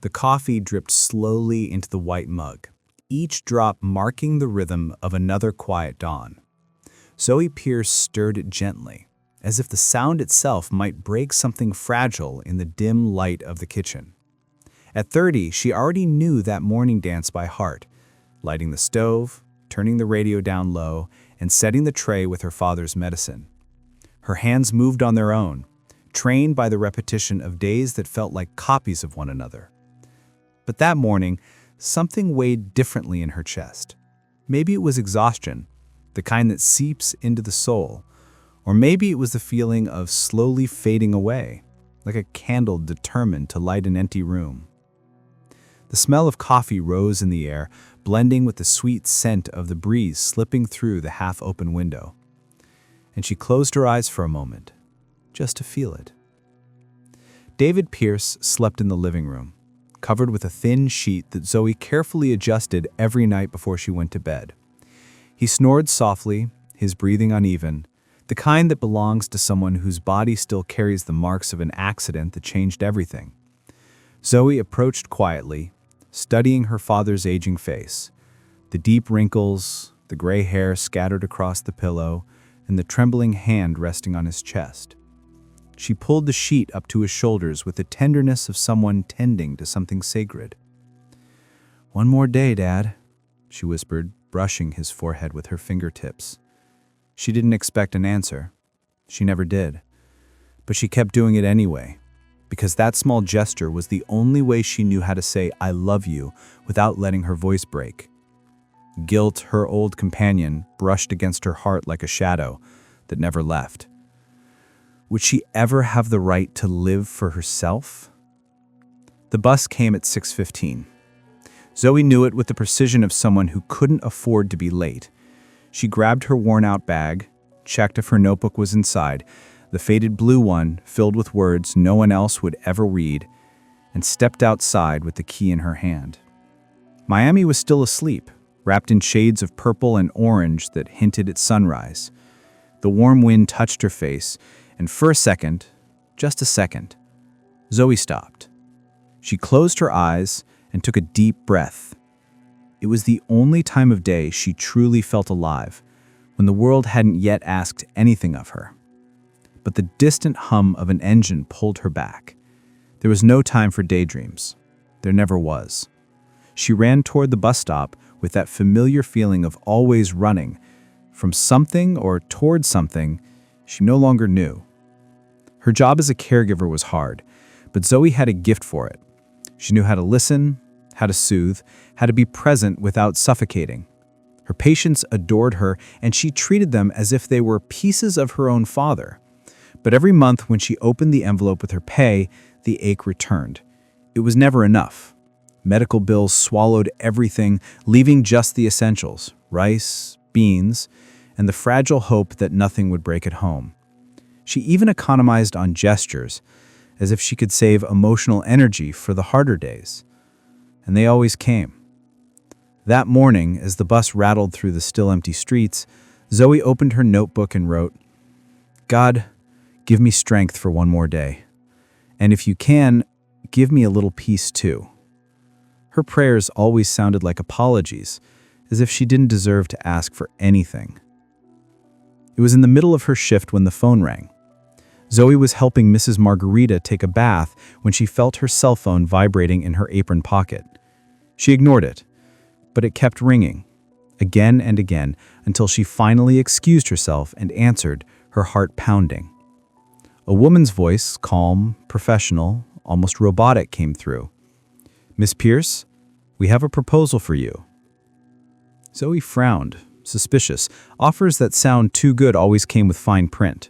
The coffee dripped slowly into the white mug, each drop marking the rhythm of another quiet dawn. Zoe Pierce stirred it gently, as if the sound itself might break something fragile in the dim light of the kitchen. At 30, she already knew that morning dance by heart, lighting the stove, turning the radio down low, and setting the tray with her father's medicine. Her hands moved on their own, trained by the repetition of days that felt like copies of one another. But that morning, something weighed differently in her chest. Maybe it was exhaustion, the kind that seeps into the soul, or maybe it was the feeling of slowly fading away, like a candle determined to light an empty room. The smell of coffee rose in the air, blending with the sweet scent of the breeze slipping through the half-open window. And she closed her eyes for a moment, just to feel it. David Pierce slept in the living room, covered with a thin sheet that Zoe carefully adjusted every night before she went to bed. He snored softly, his breathing uneven, the kind that belongs to someone whose body still carries the marks of an accident that changed everything. Zoe approached quietly, studying her father's aging face, the deep wrinkles, the gray hair scattered across the pillow, and the trembling hand resting on his chest. She pulled the sheet up to his shoulders with the tenderness of someone tending to something sacred. "One more day, Dad," she whispered, brushing his forehead with her fingertips. She didn't expect an answer. She never did. But she kept doing it anyway, because that small gesture was the only way she knew how to say "I love you" without letting her voice break. Guilt, her old companion, brushed against her heart like a shadow that never left. Would she ever have the right to live for herself? The bus came at 6:15. Zoe knew it with the precision of someone who couldn't afford to be late. She grabbed her worn-out bag, checked if her notebook was inside, the faded blue one filled with words no one else would ever read, and stepped outside with the key in her hand. Miami was still asleep, wrapped in shades of purple and orange that hinted at sunrise. The warm wind touched her face, and for a second, just a second, Zoe stopped. She closed her eyes and took a deep breath. It was the only time of day she truly felt alive, when the world hadn't yet asked anything of her. But the distant hum of an engine pulled her back. There was no time for daydreams. There never was. She ran toward the bus stop with that familiar feeling of always running, from something or toward something she no longer knew. Her job as a caregiver was hard, but Zoe had a gift for it. She knew how to listen, how to soothe, how to be present without suffocating. Her patients adored her, and she treated them as if they were pieces of her own father. But every month when she opened the envelope with her pay, the ache returned. It was never enough. Medical bills swallowed everything, leaving just the essentials: rice, beans, and the fragile hope that nothing would break at home. She even economized on gestures, as if she could save emotional energy for the harder days. And they always came. That morning, as the bus rattled through the still empty streets, Zoe opened her notebook and wrote, "God, give me strength for one more day. And if you can, give me a little peace too." Her prayers always sounded like apologies, as if she didn't deserve to ask for anything. It was in the middle of her shift when the phone rang. Zoe was helping Mrs. Margarita take a bath when she felt her cell phone vibrating in her apron pocket. She ignored it, but it kept ringing, again and again, until she finally excused herself and answered, her heart pounding. A woman's voice, calm, professional, almost robotic, came through. "Miss Pierce, we have a proposal for you." Zoe frowned, suspicious. Offers that sound too good always came with fine print.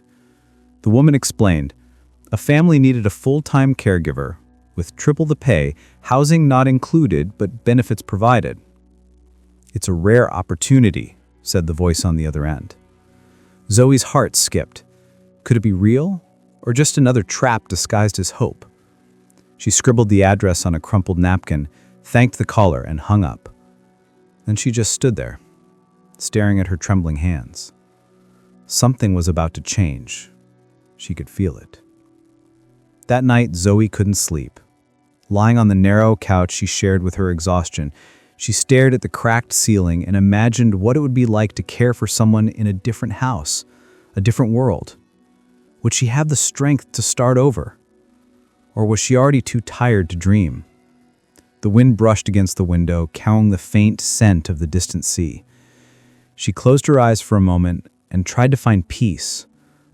The woman explained, a family needed a full-time caregiver, with triple the pay, housing not included, but benefits provided. "It's a rare opportunity," said the voice on the other end. Zoe's heart skipped. Could it be real, or just another trap disguised as hope? She scribbled the address on a crumpled napkin, thanked the caller, and hung up. Then she just stood there, staring at her trembling hands. Something was about to change. She could feel it. That night, Zoe couldn't sleep. Lying on the narrow couch she shared with her exhaustion, she stared at the cracked ceiling and imagined what it would be like to care for someone in a different house, a different world. Would she have the strength to start over? Or was she already too tired to dream? The wind brushed against the window, cowing the faint scent of the distant sea. She closed her eyes for a moment and tried to find peace,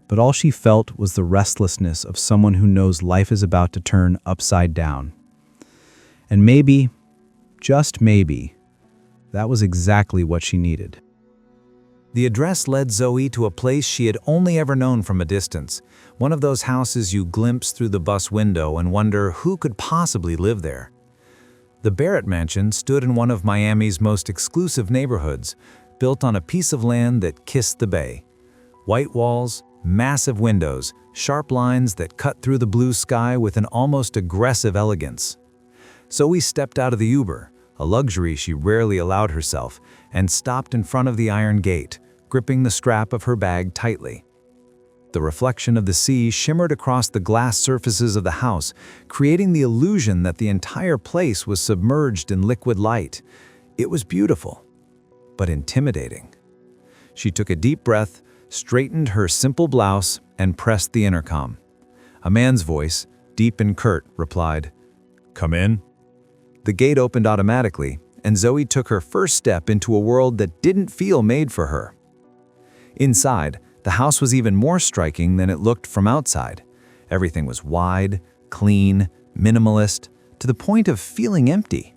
but all she felt was the restlessness of someone who knows life is about to turn upside down. And maybe, just maybe, that was exactly what she needed. The address led Zoe to a place she had only ever known from a distance, one of those houses you glimpse through the bus window and wonder who could possibly live there. The Barrett mansion stood in one of Miami's most exclusive neighborhoods, built on a piece of land that kissed the bay. White walls, massive windows, sharp lines that cut through the blue sky with an almost aggressive elegance. Zoe stepped out of the Uber, a luxury she rarely allowed herself, and stopped in front of the iron gate, gripping the strap of her bag tightly. The reflection of the sea shimmered across the glass surfaces of the house, creating the illusion that the entire place was submerged in liquid light. It was beautiful, but intimidating. She took a deep breath, straightened her simple blouse, and pressed the intercom. A man's voice, deep and curt, replied, "Come in." The gate opened automatically, and Zoe took her first step into a world that didn't feel made for her. Inside, the house was even more striking than it looked from outside. Everything was wide, clean, minimalist, to the point of feeling empty.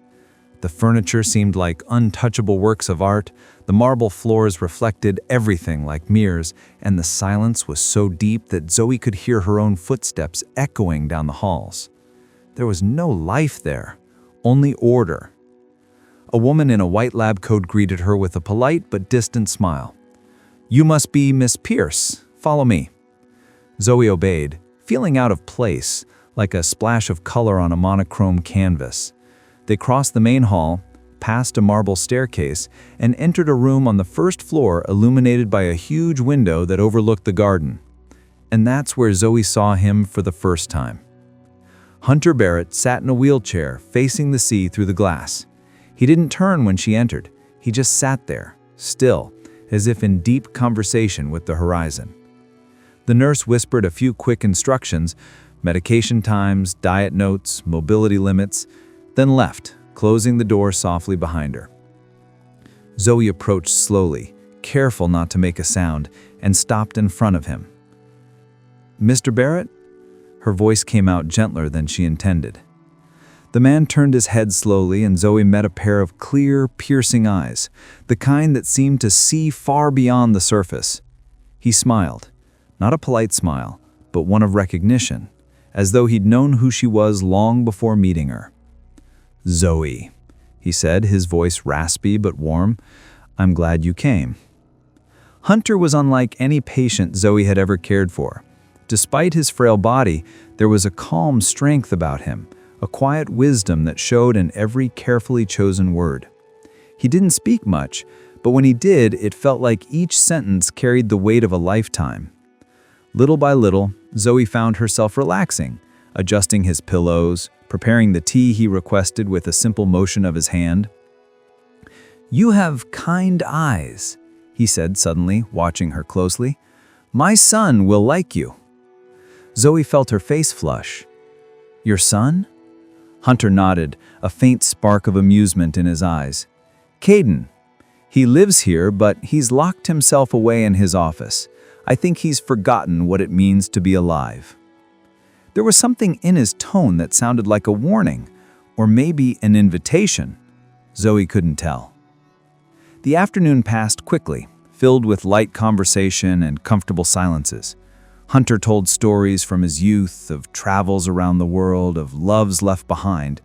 The furniture seemed like untouchable works of art, the marble floors reflected everything like mirrors, and the silence was so deep that Zoe could hear her own footsteps echoing down the halls. There was no life there, only order. A woman in a white lab coat greeted her with a polite but distant smile. "You must be Miss Pierce. Follow me." Zoe obeyed, feeling out of place, like a splash of color on a monochrome canvas. They crossed the main hall, passed a marble staircase, and entered a room on the first floor illuminated by a huge window that overlooked the garden. And that's where Zoe saw him for the first time. Hunter Barrett sat in a wheelchair, facing the sea through the glass. He didn't turn when she entered. He just sat there, still, as if in deep conversation with the horizon. The nurse whispered a few quick instructions, medication times, diet notes, mobility limits, then left, closing the door softly behind her. Zoe approached slowly, careful not to make a sound, and stopped in front of him. "Mr. Barrett?" Her voice came out gentler than she intended. The man turned his head slowly, and Zoe met a pair of clear, piercing eyes, the kind that seemed to see far beyond the surface. He smiled, not a polite smile, but one of recognition, as though he'd known who she was long before meeting her. "Zoe," he said, his voice raspy but warm, "I'm glad you came." Hunter was unlike any patient Zoe had ever cared for. Despite his frail body, there was a calm strength about him, a quiet wisdom that showed in every carefully chosen word. He didn't speak much, but when he did, it felt like each sentence carried the weight of a lifetime. Little by little, Zoe found herself relaxing, adjusting his pillows, preparing the tea he requested with a simple motion of his hand. "You have kind eyes," he said suddenly, watching her closely. "My son will like you." Zoe felt her face flush. "Your son?" Hunter nodded, a faint spark of amusement in his eyes. "Kayden. He lives here, but he's locked himself away in his office. I think he's forgotten what it means to be alive." There was something in his tone that sounded like a warning, or maybe an invitation. Zoe couldn't tell. The afternoon passed quickly, filled with light conversation and comfortable silences. Hunter told stories from his youth, of travels around the world, of loves left behind.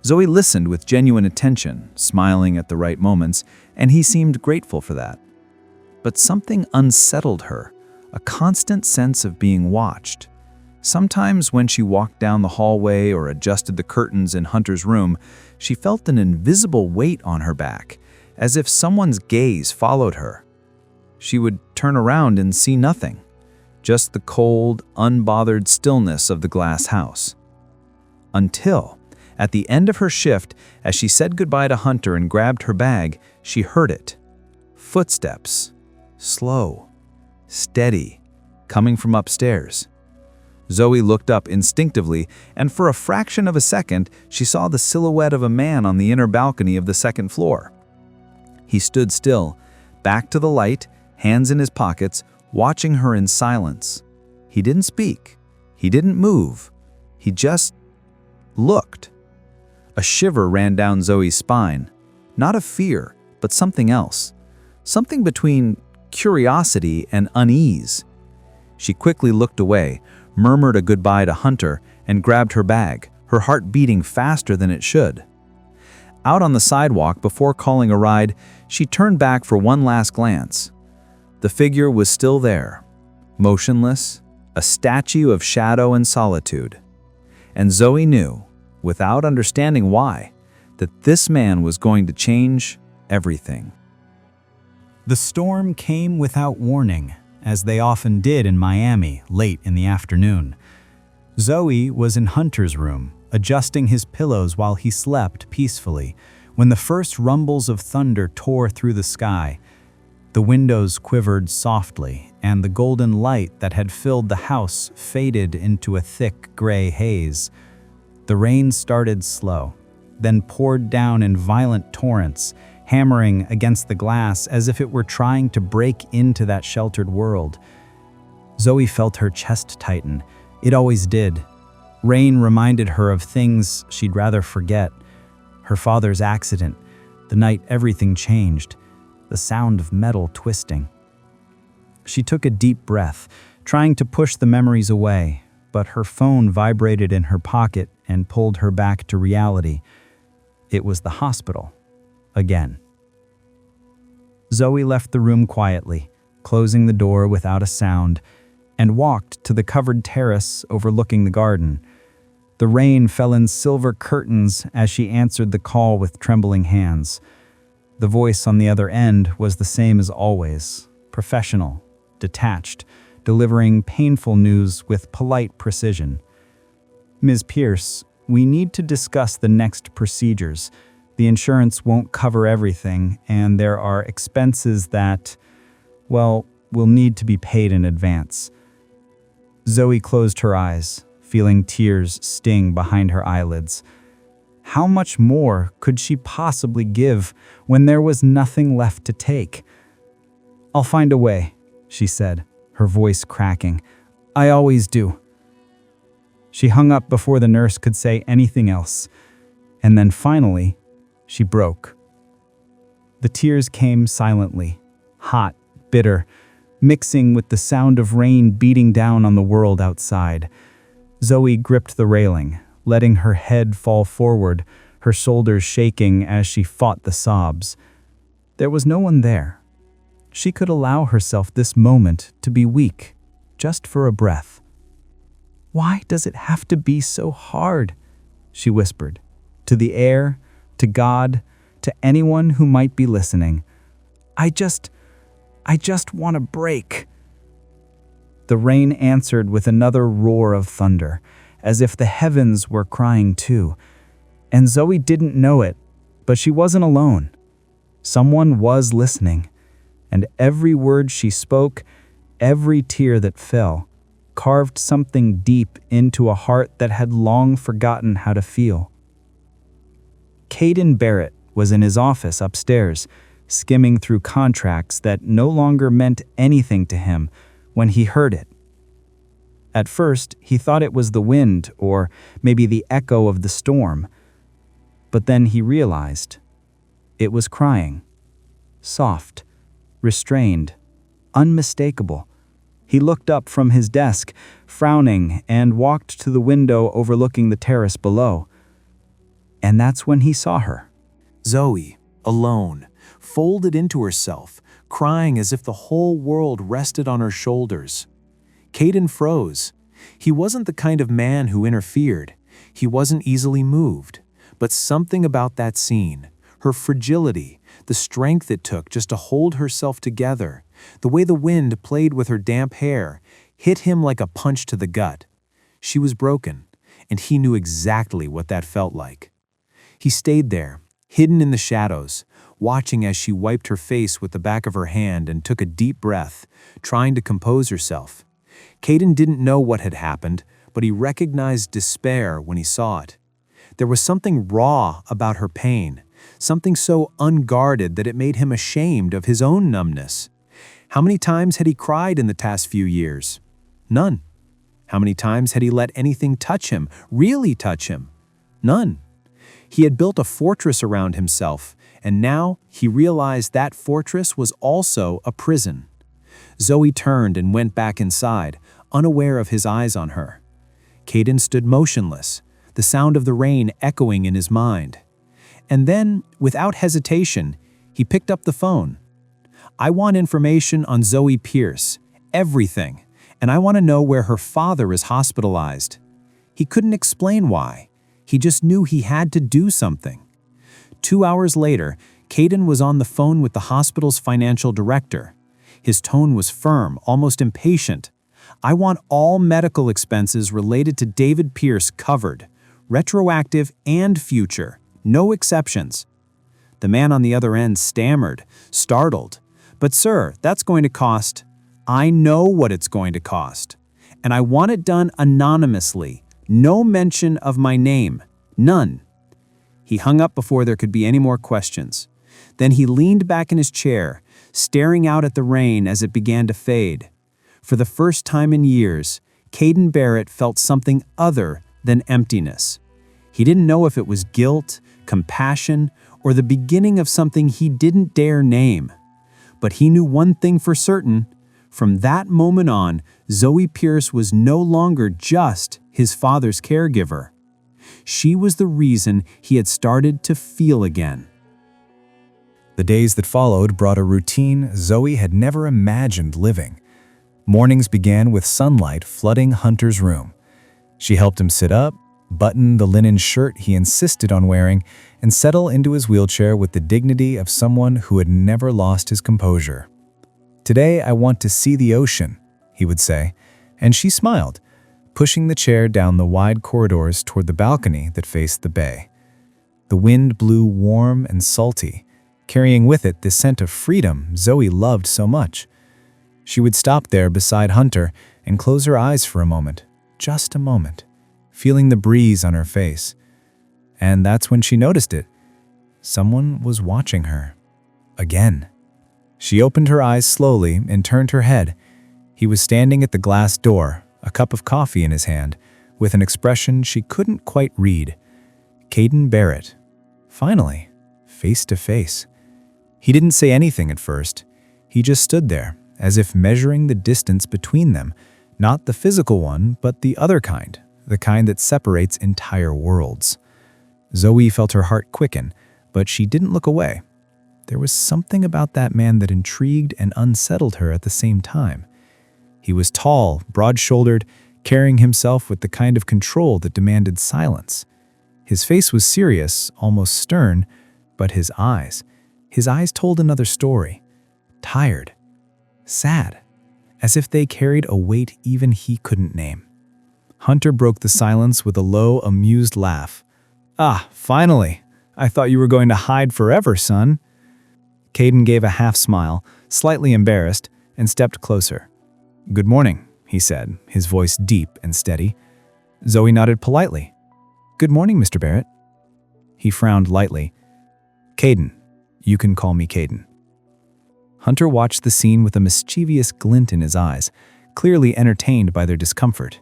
Zoe listened with genuine attention, smiling at the right moments, and he seemed grateful for that. But something unsettled her, a constant sense of being watched. Sometimes when she walked down the hallway or adjusted the curtains in Hunter's room, she felt an invisible weight on her back, as if someone's gaze followed her. She would turn around and see nothing, just the cold, unbothered stillness of the glass house. Until, At the end of her shift, as she said goodbye to Hunter and grabbed her bag, she heard it. Footsteps. Slow. Steady. Coming from upstairs. Zoe looked up instinctively, and for a fraction of a second, she saw the silhouette of a man on the inner balcony of the second floor. He stood still, back to the light, hands in his pockets, watching her in silence. He didn't speak. He didn't move. He just looked. A shiver ran down Zoe's spine. Not of fear, but something else. Something between curiosity and unease. She quickly looked away, murmured a goodbye to Hunter, and grabbed her bag, her heart beating faster than it should. Out on the sidewalk before calling a ride, she turned back for one last glance. The figure was still there, motionless, a statue of shadow and solitude. And Zoe knew, without understanding why, that this man was going to change everything. The storm came without warning, as they often did in Miami late in the afternoon. Zoe was in Hunter's room, adjusting his pillows while he slept peacefully, when the first rumbles of thunder tore through the sky. The windows quivered softly, and the golden light that had filled the house faded into a thick gray haze. The rain started slow, then poured down in violent torrents, hammering against the glass as if it were trying to break into that sheltered world. Zoe felt her chest tighten. It always did. Rain reminded her of things she'd rather forget. Her father's accident, the night everything changed, the sound of metal twisting. She took a deep breath, trying to push the memories away, but her phone vibrated in her pocket and pulled her back to reality. It was the hospital. Again. Zoe left the room quietly, closing the door without a sound, and walked to the covered terrace overlooking the garden. The rain fell in silver curtains as she answered the call with trembling hands. The voice on the other end was the same as always, professional, detached, delivering painful news with polite precision. "Ms. Pierce, we need to discuss the next procedures. The insurance won't cover everything, and there are expenses that, well, will need to be paid in advance." Zoe closed her eyes, feeling tears sting behind her eyelids. How much more could she possibly give when there was nothing left to take? "I'll find a way," she said, her voice cracking. "I always do." She hung up before the nurse could say anything else, and then finally, she broke. The tears came silently, hot, bitter, mixing with the sound of rain beating down on the world outside. Zoe gripped the railing, letting her head fall forward, her shoulders shaking as she fought the sobs. There was no one there. She could allow herself this moment to be weak, just for a breath. "Why does it have to be so hard?" she whispered, to the air, to God, to anyone who might be listening. I just want to break." The rain answered with another roar of thunder, as if the heavens were crying too. And Zoe didn't know it, but she wasn't alone. Someone was listening, and every word she spoke, every tear that fell, carved something deep into a heart that had long forgotten how to feel. Kayden Barrett was in his office upstairs, skimming through contracts that no longer meant anything to him when he heard it. At first, he thought it was the wind or maybe the echo of the storm. But then he realized it was crying. Soft, restrained, unmistakable. He looked up from his desk, frowning, and walked to the window overlooking the terrace below. And that's when he saw her. Zoe, alone, folded into herself, crying as if the whole world rested on her shoulders. Kayden froze. He wasn't the kind of man who interfered. He wasn't easily moved. But something about that scene, her fragility, the strength it took just to hold herself together, the way the wind played with her damp hair, hit him like a punch to the gut. She was broken, and he knew exactly what that felt like. He stayed there, hidden in the shadows, watching as she wiped her face with the back of her hand and took a deep breath, trying to compose herself. Kayden didn't know what had happened, but he recognized despair when he saw it. There was something raw about her pain, something so unguarded that it made him ashamed of his own numbness. How many times had he cried in the past few years? None. How many times had he let anything touch him, really touch him? None. He had built a fortress around himself, and now he realized that fortress was also a prison. Zoe turned and went back inside, unaware of his eyes on her. Kayden stood motionless, the sound of the rain echoing in his mind. And then, without hesitation, he picked up the phone. "I want information on Zoe Pierce, everything, and I want to know where her father is hospitalized." He couldn't explain why. He just knew he had to do something. 2 hours later, Kayden was on the phone with the hospital's financial director. His tone was firm, almost impatient. "I want all medical expenses related to David Pierce covered, retroactive and future, no exceptions." The man on the other end stammered, startled. "But sir, that's going to cost—" "I know what it's going to cost. And I want it done anonymously. No mention of my name. None." He hung up before there could be any more questions. Then he leaned back in his chair, staring out at the rain as it began to fade. For the first time in years, Kayden Barrett felt something other than emptiness. He didn't know if it was guilt, compassion, or the beginning of something he didn't dare name. But he knew one thing for certain. From that moment on, Zoe Pierce was no longer just his father's caregiver. She was the reason he had started to feel again. The days that followed brought a routine Zoe had never imagined living. Mornings began with sunlight flooding Hunter's room. She helped him sit up, button the linen shirt he insisted on wearing, and settle into his wheelchair with the dignity of someone who had never lost his composure. "Today I want to see the ocean," he would say, and she smiled, pushing the chair down the wide corridors toward the balcony that faced the bay. The wind blew warm and salty, carrying with it the scent of freedom Zoe loved so much. She would stop there beside Hunter and close her eyes for a moment, just a moment, feeling the breeze on her face. And that's when she noticed it. Someone was watching her. Again. She opened her eyes slowly and turned her head. He was standing at the glass door, a cup of coffee in his hand, with an expression she couldn't quite read. Kayden Barrett. Finally, face to face. He didn't say anything at first. He just stood there, as if measuring the distance between them, not the physical one, but the other kind, the kind that separates entire worlds. Zoe felt her heart quicken, but she didn't look away. There was something about that man that intrigued and unsettled her at the same time. He was tall, broad-shouldered, carrying himself with the kind of control that demanded silence. His face was serious, almost stern, but his eyes told another story. Tired, sad, as if they carried a weight even he couldn't name. Hunter broke the silence with a low, amused laugh. "Ah, finally! I thought you were going to hide forever, son." Kayden gave a half-smile, slightly embarrassed, and stepped closer. "Good morning," he said, his voice deep and steady. Zoe nodded politely. "Good morning, Mr. Barrett." He frowned lightly. "Kayden. You can call me Kayden." Hunter watched the scene with a mischievous glint in his eyes, clearly entertained by their discomfort.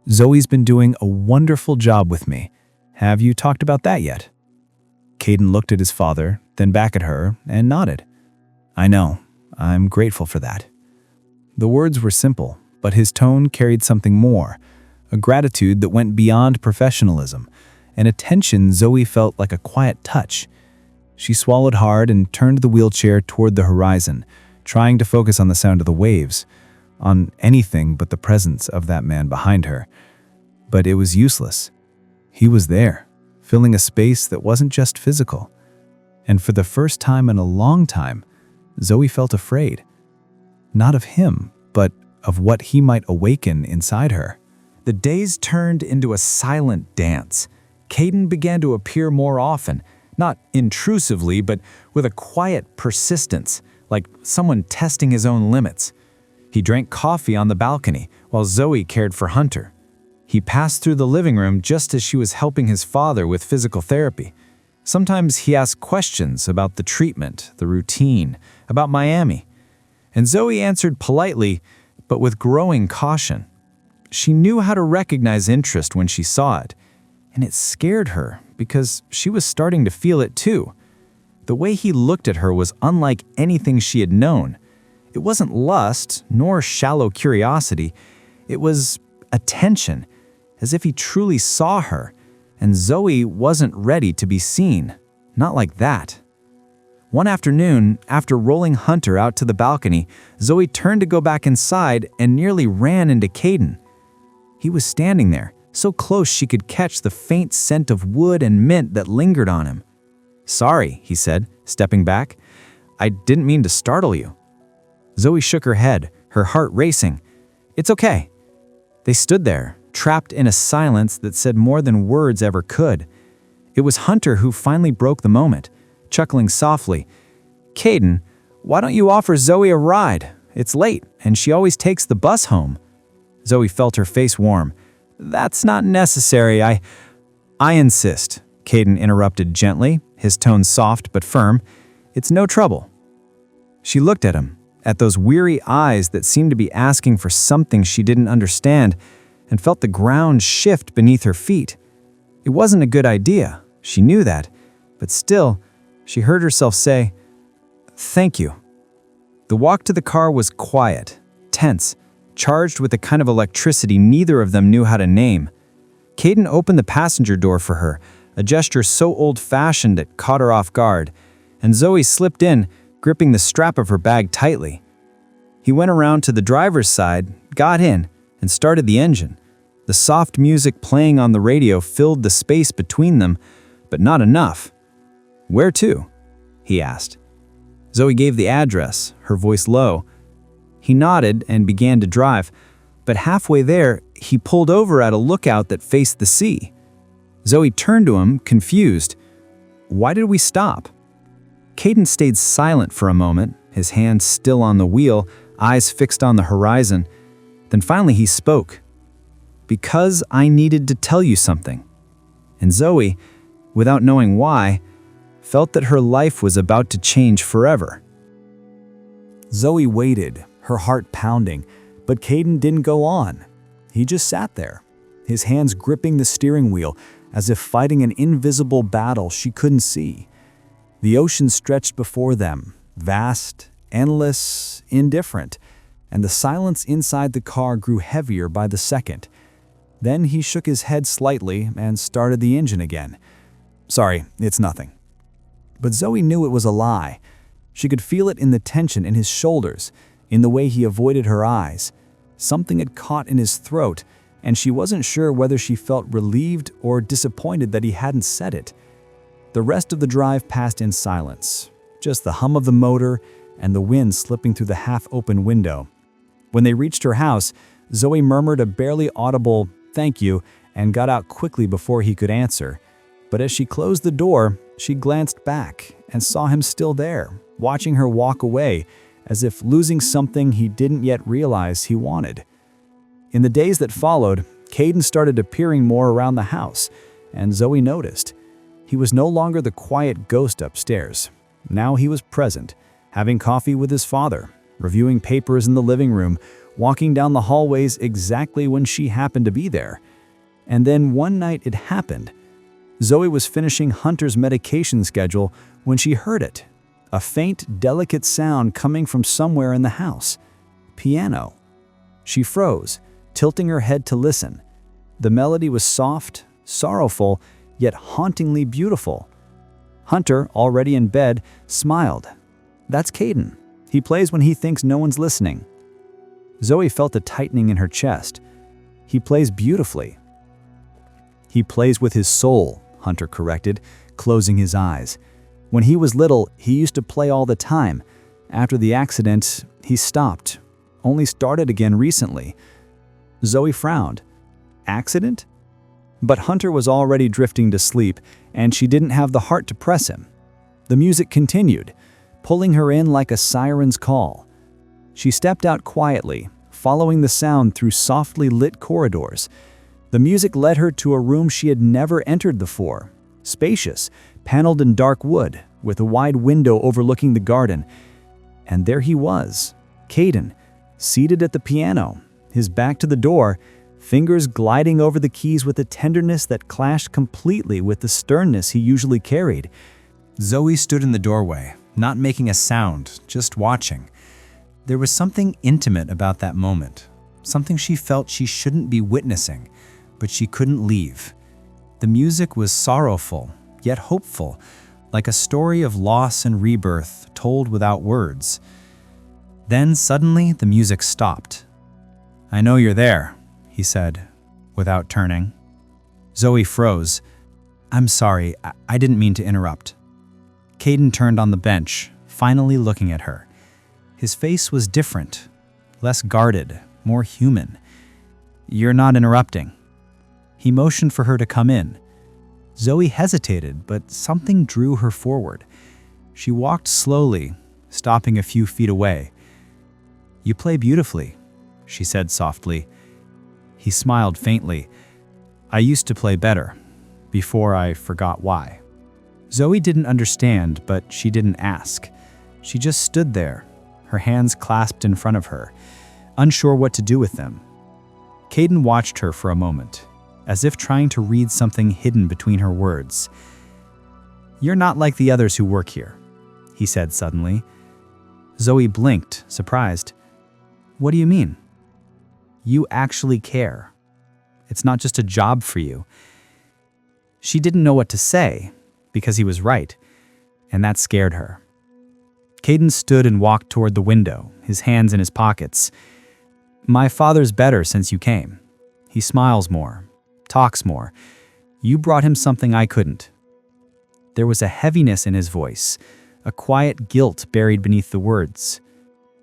"Zoe's been doing a wonderful job with me. Have you talked about that yet?" Kayden looked at his father, then back at her, and nodded. "I know. I'm grateful for that." The words were simple, but his tone carried something more, a gratitude that went beyond professionalism, an attention Zoe felt like a quiet touch. She swallowed hard and turned the wheelchair toward the horizon, trying to focus on the sound of the waves, on anything but the presence of that man behind her. But it was useless. He was there, filling a space that wasn't just physical. And for the first time in a long time, Zoe felt afraid. Not of him, but of what he might awaken inside her. The days turned into a silent dance. Kayden began to appear more often, not intrusively, but with a quiet persistence, like someone testing his own limits. He drank coffee on the balcony while Zoe cared for Hunter. He passed through the living room just as she was helping his father with physical therapy. Sometimes he asked questions about the treatment, the routine, about Miami. And Zoe answered politely, but with growing caution. She knew how to recognize interest when she saw it, and it scared her because she was starting to feel it too. The way he looked at her was unlike anything she had known. It wasn't lust, nor shallow curiosity. It was attention, as if he truly saw her, and Zoe wasn't ready to be seen. Not like that. One afternoon, after rolling Hunter out to the balcony, Zoe turned to go back inside and nearly ran into Kayden. He was standing there, so close she could catch the faint scent of wood and mint that lingered on him. "Sorry," he said, stepping back. "I didn't mean to startle you." Zoe shook her head, her heart racing. "It's okay." They stood there, trapped in a silence that said more than words ever could. It was Hunter who finally broke the moment, chuckling softly. "Kayden, why don't you offer Zoe a ride? It's late, and she always takes the bus home." Zoe felt her face warm. "That's not necessary. I insist," Kayden interrupted gently, his tone soft but firm. "It's no trouble." She looked at him, at those weary eyes that seemed to be asking for something she didn't understand, and felt the ground shift beneath her feet. It wasn't a good idea, she knew that, but still, she heard herself say, "Thank you." The walk to the car was quiet, tense, charged with a kind of electricity neither of them knew how to name. Kayden opened the passenger door for her, a gesture so old-fashioned it caught her off guard, and Zoe slipped in, gripping the strap of her bag tightly. He went around to the driver's side, got in, and started the engine. The soft music playing on the radio filled the space between them, but not enough. "Where to?" he asked. Zoe gave the address, her voice low. He nodded and began to drive, but halfway there, he pulled over at a lookout that faced the sea. Zoe turned to him, confused. "Why did we stop?" Kayden stayed silent for a moment, his hands still on the wheel, eyes fixed on the horizon. Then finally he spoke. "Because I needed to tell you something." And Zoe, without knowing why, felt that her life was about to change forever. Zoe waited, her heart pounding, but Kayden didn't go on. He just sat there, his hands gripping the steering wheel as if fighting an invisible battle she couldn't see. The ocean stretched before them, vast, endless, indifferent, and the silence inside the car grew heavier by the second. Then he shook his head slightly and started the engine again. "Sorry, it's nothing." But Zoe knew it was a lie. She could feel it in the tension in his shoulders, in the way he avoided her eyes. Something had caught in his throat, and she wasn't sure whether she felt relieved or disappointed that he hadn't said it. The rest of the drive passed in silence, just the hum of the motor and the wind slipping through the half-open window. When they reached her house, Zoe murmured a barely audible "thank you" and got out quickly before he could answer. But as she closed the door, she glanced back and saw him still there, watching her walk away, as if losing something he didn't yet realize he wanted. In the days that followed, Kayden started appearing more around the house, and Zoe noticed. He was no longer the quiet ghost upstairs. Now he was present, having coffee with his father, reviewing papers in the living room, walking down the hallways exactly when she happened to be there. And then one night it happened. Zoe was finishing Hunter's medication schedule when she heard it. A faint, delicate sound coming from somewhere in the house. Piano. She froze, tilting her head to listen. The melody was soft, sorrowful, yet hauntingly beautiful. Hunter, already in bed, smiled. "That's Kayden. He plays when he thinks no one's listening." Zoe felt a tightening in her chest. "He plays beautifully." "He plays with his soul," Hunter corrected, closing his eyes. "When he was little, he used to play all the time. After the accident, he stopped. Only started again recently." Zoe frowned. Accident? But Hunter was already drifting to sleep, and she didn't have the heart to press him. The music continued, pulling her in like a siren's call. She stepped out quietly, following the sound through softly lit corridors. The music led her to a room she had never entered before, spacious, paneled in dark wood, with a wide window overlooking the garden. And there he was, Kayden, seated at the piano, his back to the door, fingers gliding over the keys with a tenderness that clashed completely with the sternness he usually carried. Zoe stood in the doorway, not making a sound, just watching. There was something intimate about that moment, something she felt she shouldn't be witnessing, but she couldn't leave. The music was sorrowful, yet hopeful, like a story of loss and rebirth told without words. Then suddenly the music stopped. "I know you're there," he said, without turning. Zoe froze. "I'm sorry, I didn't mean to interrupt." Kayden turned on the bench, finally looking at her. His face was different, less guarded, more human. "You're not interrupting." He motioned for her to come in. Zoe hesitated, but something drew her forward. She walked slowly, stopping a few feet away. "You play beautifully," she said softly. He smiled faintly. "I used to play better, before I forgot why." Zoe didn't understand, but she didn't ask. She just stood there, her hands clasped in front of her, unsure what to do with them. Kayden watched her for a moment, as if trying to read something hidden between her words. "You're not like the others who work here," he said suddenly. Zoe blinked, surprised. "What do you mean?" "You actually care. It's not just a job for you." She didn't know what to say, because he was right, and that scared her. Kayden stood and walked toward the window, his hands in his pockets. "My father's better since you came. He smiles more, talks more. You brought him something I couldn't." There was a heaviness in his voice, a quiet guilt buried beneath the words.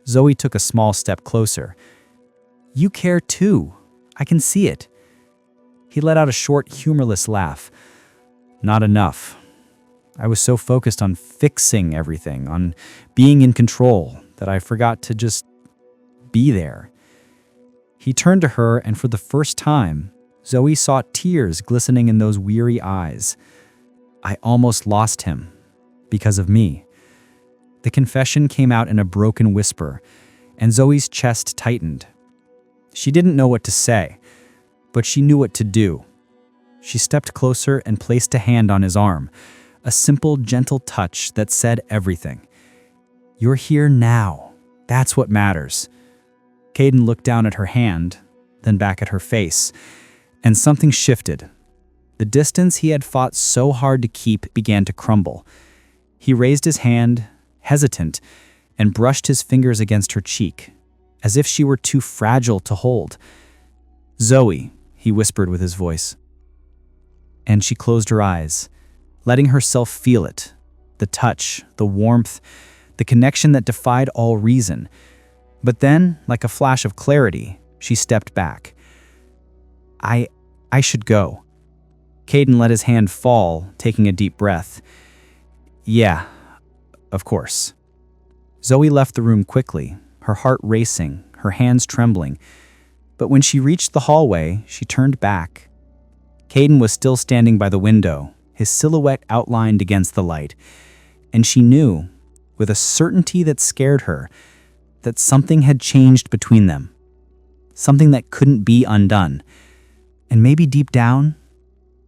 Zoe took a small step closer. "You care too. I can see it." He let out a short, humorless laugh. "Not enough. I was so focused on fixing everything, on being in control, that I forgot to just be there." He turned to her, and for the first time, Zoe saw tears glistening in those weary eyes. "I almost lost him, because of me." The confession came out in a broken whisper, and Zoe's chest tightened. She didn't know what to say, but she knew what to do. She stepped closer and placed a hand on his arm, a simple, gentle touch that said everything. "You're here now. That's what matters." Kayden looked down at her hand, then back at her face, and something shifted. The distance he had fought so hard to keep began to crumble. He raised his hand, hesitant, and brushed his fingers against her cheek, as if she were too fragile to hold. "Zoe," he whispered with his voice. And she closed her eyes, letting herself feel it, the touch, the warmth, the connection that defied all reason. But then, like a flash of clarity, she stepped back. I should go." Kayden let his hand fall, taking a deep breath. "Yeah, of course." Zoe left the room quickly, her heart racing, her hands trembling. But when she reached the hallway, she turned back. Kayden was still standing by the window, his silhouette outlined against the light, and she knew, with a certainty that scared her, that something had changed between them, something that couldn't be undone, and maybe deep down,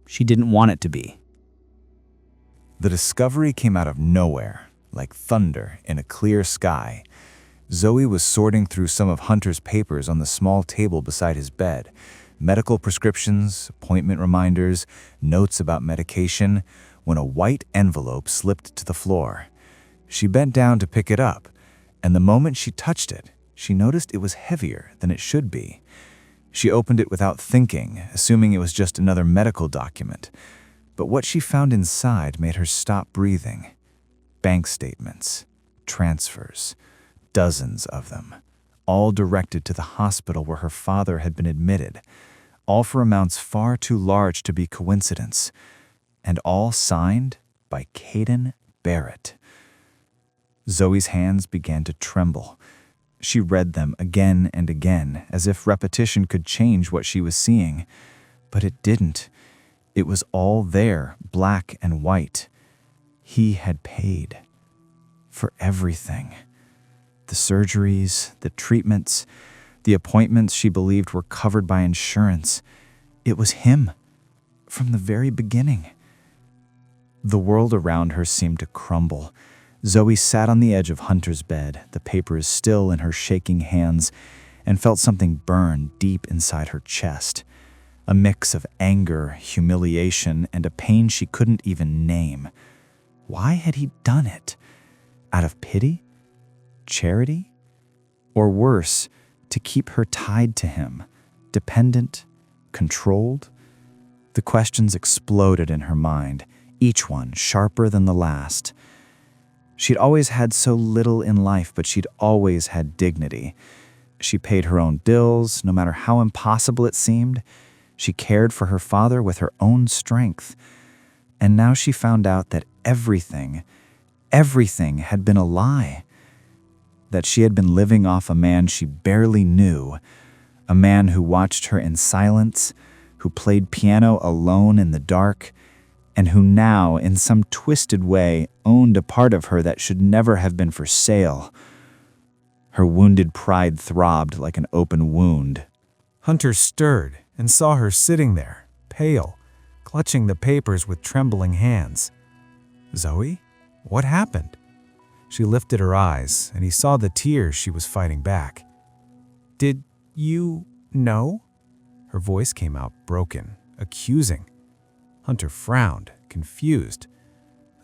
she didn't want it to be. The discovery came out of nowhere, like thunder in a clear sky. Zoe was sorting through some of Hunter's papers on the small table beside his bed. Medical prescriptions, appointment reminders, notes about medication, when a white envelope slipped to the floor. She bent down to pick it up, and the moment she touched it, she noticed it was heavier than it should be. She opened it without thinking, assuming it was just another medical document. But what she found inside made her stop breathing. Bank statements, transfers, dozens of them, all directed to the hospital where her father had been admitted. all for amounts far too large to be coincidence, and all signed by Kayden Barrett. Zoe's hands began to tremble. She read them again and again, as if repetition could change what she was seeing. But it didn't. It was all there, black and white. He had paid for everything. The surgeries, the treatments, the appointments she believed were covered by insurance. It was him, from the very beginning. The world around her seemed to crumble. Zoe sat on the edge of Hunter's bed, the papers still in her shaking hands, and felt something burn deep inside her chest. A mix of anger, humiliation, and a pain she couldn't even name. Why had he done it? Out of pity? Charity? Or worse, to keep her tied to him, dependent, controlled? The questions exploded in her mind, each one sharper than the last. She'd always had so little in life, but she'd always had dignity. She paid her own bills, no matter how impossible it seemed. She cared for her father with her own strength. And now she found out that everything had been a lie. That she had been living off a man she barely knew, a man who watched her in silence, who played piano alone in the dark, and who now, in some twisted way, owned a part of her that should never have been for sale. Her wounded pride throbbed like an open wound. Hunter stirred and saw her sitting there, pale, clutching the papers with trembling hands. "Zoe, what happened?" She lifted her eyes, and he saw the tears she was fighting back. "Did you know?" Her voice came out broken, accusing. Hunter frowned, confused,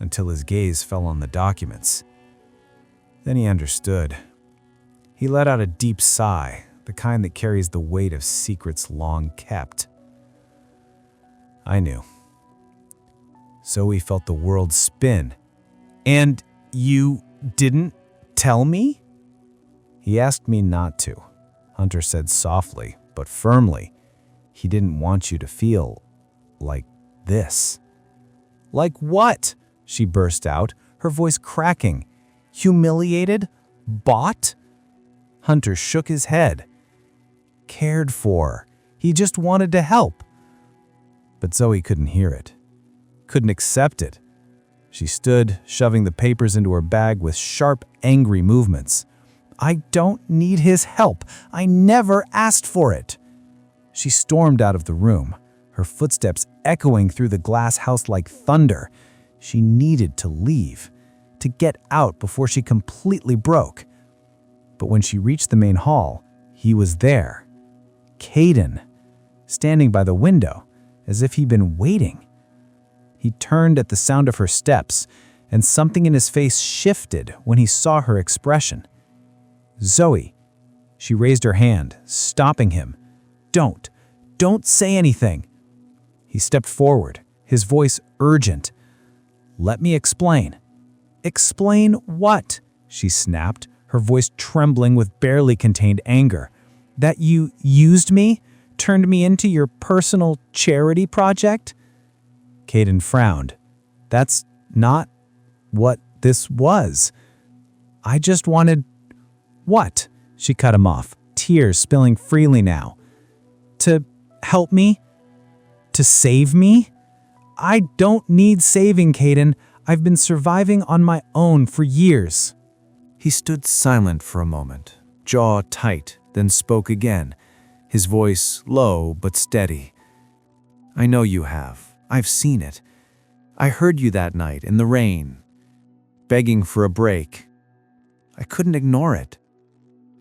until his gaze fell on the documents. Then he understood. He let out a deep sigh, the kind that carries the weight of secrets long kept. "I knew." Zoe felt the world spin. "And you didn't tell me?" "He asked me not to," Hunter said softly, but firmly. "He didn't want you to feel like this." "Like what?" she burst out, her voice cracking. "Humiliated? Bought?" Hunter shook his head. "Cared for. He just wanted to help." But Zoe couldn't hear it, couldn't accept it. She stood, shoving the papers into her bag with sharp, angry movements. "I don't need his help. I never asked for it." She stormed out of the room, her footsteps echoing through the glass house like thunder. She needed to leave, to get out before she completely broke. But when she reached the main hall, he was there. Kayden, standing by the window, as if he'd been waiting. He turned at the sound of her steps, and something in his face shifted when he saw her expression. "Zoe," she raised her hand, stopping him. Don't say anything." He stepped forward, his voice urgent. "Let me explain." "Explain what?" she snapped, her voice trembling with barely contained anger. "That you used me? Turned me into your personal charity project?" Kayden frowned. "That's not what this was. I just wanted—" "What?" She cut him off, tears spilling freely now. "To help me? To save me?" "I don't need saving, Kayden. I've been surviving on my own for years." He stood silent for a moment, jaw tight, then spoke again, his voice low but steady. "I know you have. I've seen it. I heard you that night in the rain, begging for a break. I couldn't ignore it."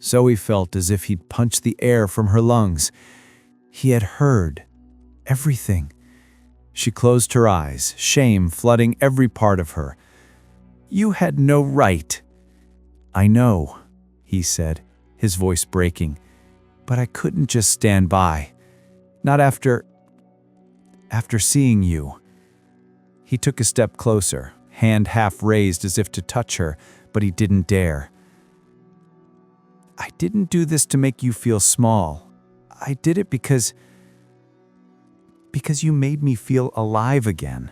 Zoe felt as if he'd punched the air from her lungs. He had heard everything. She closed her eyes, shame flooding every part of her. "You had no right." "I know," he said, his voice breaking. "But I couldn't just stand by. Not after seeing you." He took a step closer, hand half raised as if to touch her, but he didn't dare. "I didn't do this to make you feel small. I did it because Because you made me feel alive again."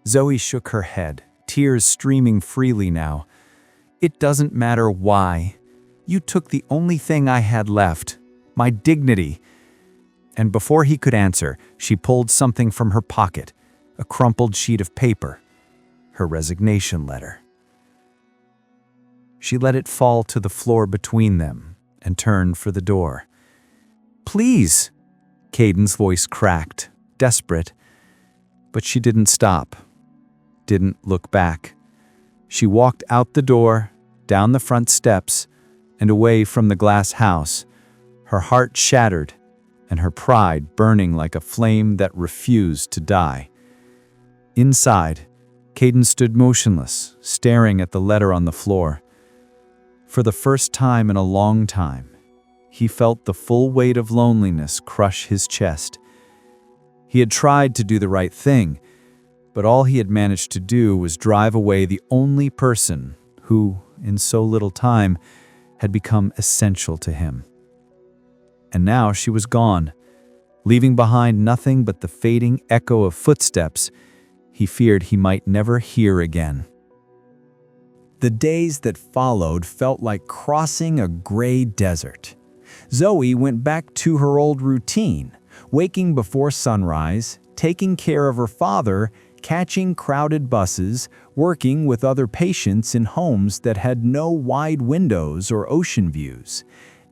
Zoe shook her head, tears streaming freely now. "It doesn't matter why. You took the only thing I had left, my dignity." And before he could answer, she pulled something from her pocket, a crumpled sheet of paper, her resignation letter. She let it fall to the floor between them and turned for the door. "Please," Kayden's voice cracked, desperate. But she didn't stop, didn't look back. She walked out the door, down the front steps, and away from the glass house, her heart shattered and her pride burning like a flame that refused to die. Inside, Kayden stood motionless, staring at the letter on the floor. For the first time in a long time, he felt the full weight of loneliness crush his chest. He had tried to do the right thing, but all he had managed to do was drive away the only person who, in so little time, had become essential to him. And now she was gone, leaving behind nothing but the fading echo of footsteps he feared he might never hear again. The days that followed felt like crossing a gray desert. Zoe went back to her old routine, waking before sunrise, taking care of her father, catching crowded buses, working with other patients in homes that had no wide windows or ocean views.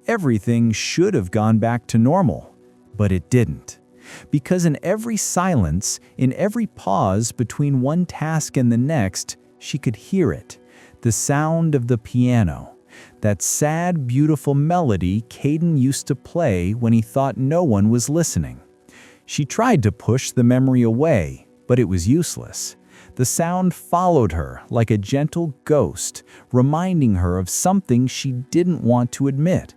Everything should have gone back to normal, but it didn't. Because in every silence, in every pause between one task and the next, she could hear it, the sound of the piano, that sad, beautiful melody Kayden used to play when he thought no one was listening. She tried to push the memory away, but it was useless. The sound followed her like a gentle ghost, reminding her of something she didn't want to admit,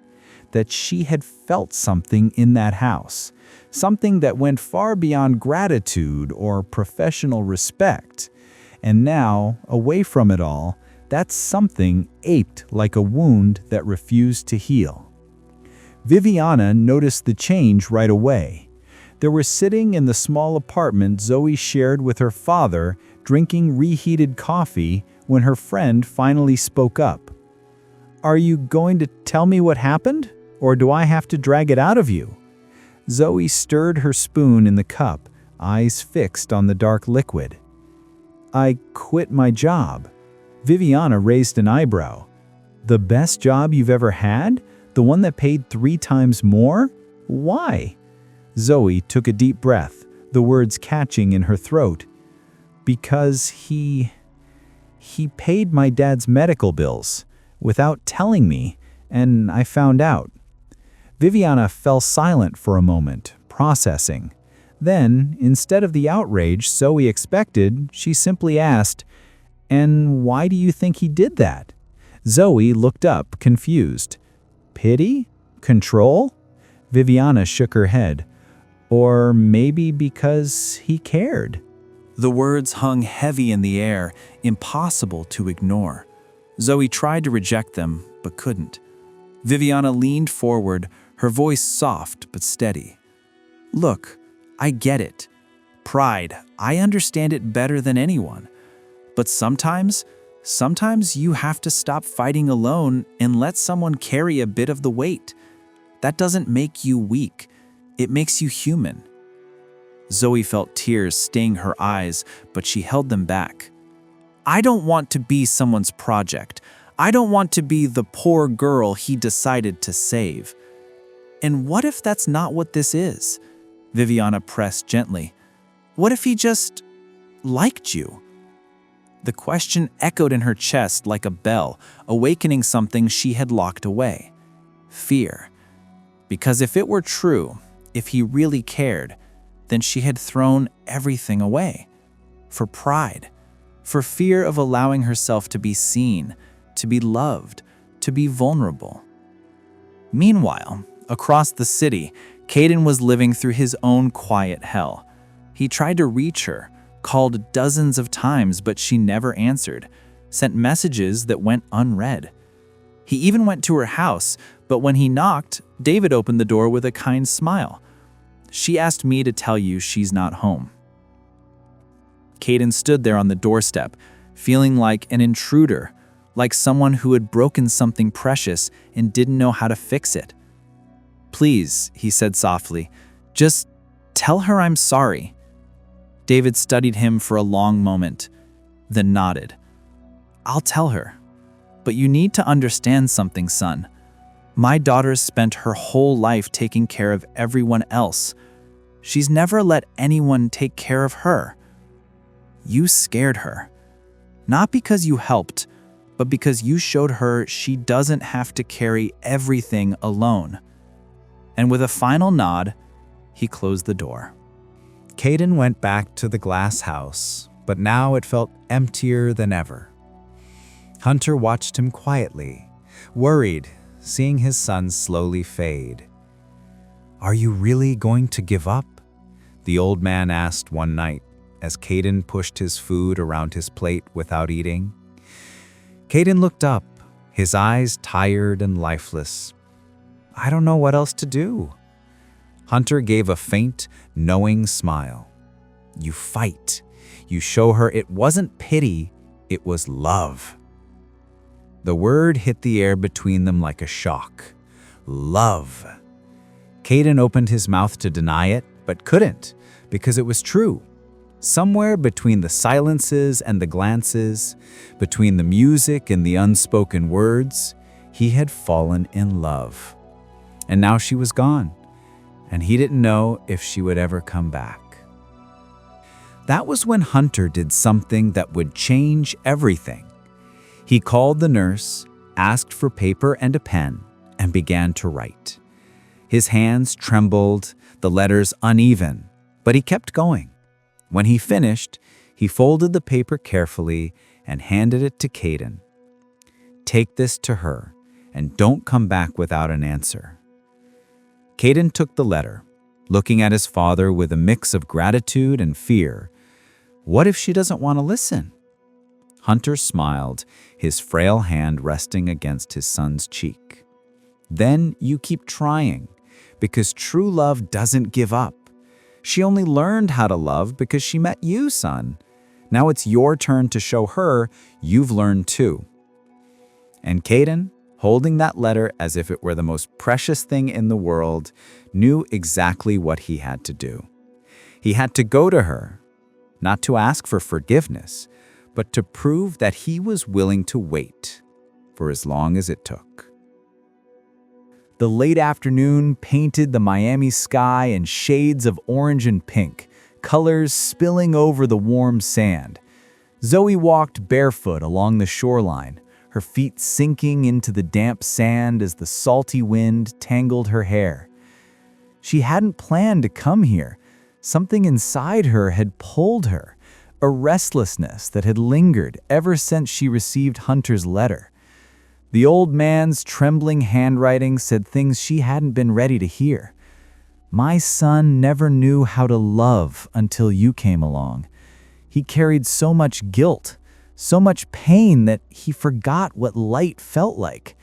that she had felt something in that house, something that went far beyond gratitude or professional respect. And now, away from it all, that something ached like a wound that refused to heal. Viviana noticed the change right away. They were sitting in the small apartment Zoe shared with her father, drinking reheated coffee, when her friend finally spoke up. "Are you going to tell me what happened, or do I have to drag it out of you?" Zoe stirred her spoon in the cup, eyes fixed on the dark liquid. "I quit my job." Viviana raised an eyebrow. "The best job you've ever had? The one that paid 3 times more? Why?" Zoe took a deep breath, the words catching in her throat. "Because he paid my dad's medical bills without telling me, and I found out." Viviana fell silent for a moment, processing. Then, instead of the outrage Zoe expected, she simply asked, "And why do you think he did that?" Zoe looked up, confused. "Pity? Control?" Viviana shook her head. "Or maybe because he cared." The words hung heavy in the air, impossible to ignore. Zoe tried to reject them, but couldn't. Viviana leaned forward, her voice soft but steady. "Look, I get it. Pride, I understand it better than anyone. But sometimes you have to stop fighting alone and let someone carry a bit of the weight. That doesn't make you weak. It makes you human." Zoe felt tears sting her eyes, but she held them back. "I don't want to be someone's project. I don't want to be the poor girl he decided to save." "And what if that's not what this is?" Viviana pressed gently. "What if he just liked you?" The question echoed in her chest like a bell, awakening something she had locked away. Fear. Because if it were true, if he really cared, then she had thrown everything away. For pride. For fear of allowing herself to be seen, to be loved, to be vulnerable. Meanwhile, across the city, Kayden was living through his own quiet hell. He tried to reach her, called dozens of times, but she never answered, sent messages that went unread. He even went to her house, but when he knocked, David opened the door with a kind smile. She asked me to tell you she's not home." Kayden stood there on the doorstep, feeling like an intruder, like someone who had broken something precious and didn't know how to fix it. "Please," he said softly, "just tell her I'm sorry." David studied him for a long moment, then nodded. "I'll tell her. But you need to understand something, son. My daughter's spent her whole life taking care of everyone else. She's never let anyone take care of her. You scared her. Not because you helped, but because you showed her she doesn't have to carry everything alone." And with a final nod, he closed the door. Kayden went back to the glass house, but now it felt emptier than ever. Hunter watched him quietly, worried, seeing his son slowly fade. "Are you really going to give up?" the old man asked one night as Kayden pushed his food around his plate without eating. Kayden looked up, his eyes tired and lifeless. "I don't know what else to do." Hunter gave a faint, knowing smile. "You fight. You show her it wasn't pity, it was love." The word hit the air between them like a shock. Love. Kayden opened his mouth to deny it, but couldn't, because it was true. Somewhere between the silences and the glances, between the music and the unspoken words, he had fallen in love. And now she was gone, and he didn't know if she would ever come back. That was when Hunter did something that would change everything. He called the nurse, asked for paper and a pen, and began to write. His hands trembled, the letters uneven, but he kept going. When he finished, he folded the paper carefully and handed it to Kayden. "Take this to her, and don't come back without an answer." Kayden took the letter, looking at his father with a mix of gratitude and fear. What if she doesn't want to listen? Hunter smiled, his frail hand resting against his son's cheek. "Then you keep trying, because true love doesn't give up. She only learned how to love because she met you, son. Now it's your turn to show her you've learned too." And Kayden, holding that letter as if it were the most precious thing in the world, knew exactly what he had to do. He had to go to her, not to ask for forgiveness, but to prove that he was willing to wait for as long as it took. The late afternoon painted the Miami sky in shades of orange and pink, colors spilling over the warm sand. Zoe walked barefoot along the shoreline, her feet sinking into the damp sand as the salty wind tangled her hair. She hadn't planned to come here. Something inside her had pulled her, a restlessness that had lingered ever since she received Hunter's letter. The old man's trembling handwriting said things she hadn't been ready to hear. "My son never knew how to love until you came along. He carried so much guilt, so much pain that he forgot what light felt like.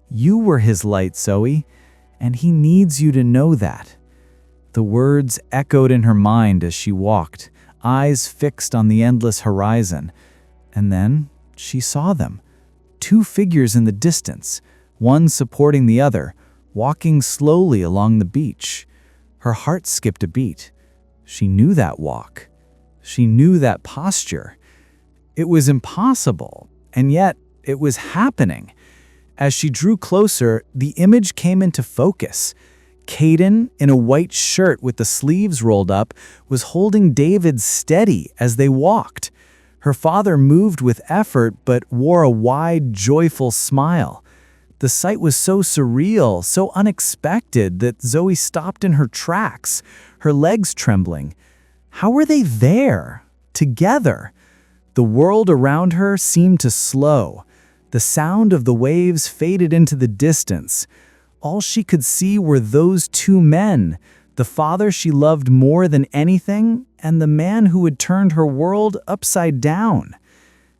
You were his light, Zoe, and he needs you to know that." The words echoed in her mind as she walked, eyes fixed on the endless horizon. And then she saw them. Two figures in the distance, one supporting the other, walking slowly along the beach. Her heart skipped a beat. She knew that walk. She knew that posture. It was impossible, and yet it was happening. As she drew closer, the image came into focus. Kayden, in a white shirt with the sleeves rolled up, was holding David steady as they walked. Her father moved with effort but wore a wide, joyful smile. The sight was so surreal, so unexpected that Zoe stopped in her tracks, her legs trembling. How were they there, together? The world around her seemed to slow. The sound of the waves faded into the distance. All she could see were those two men, the father she loved more than anything, and the man who had turned her world upside down.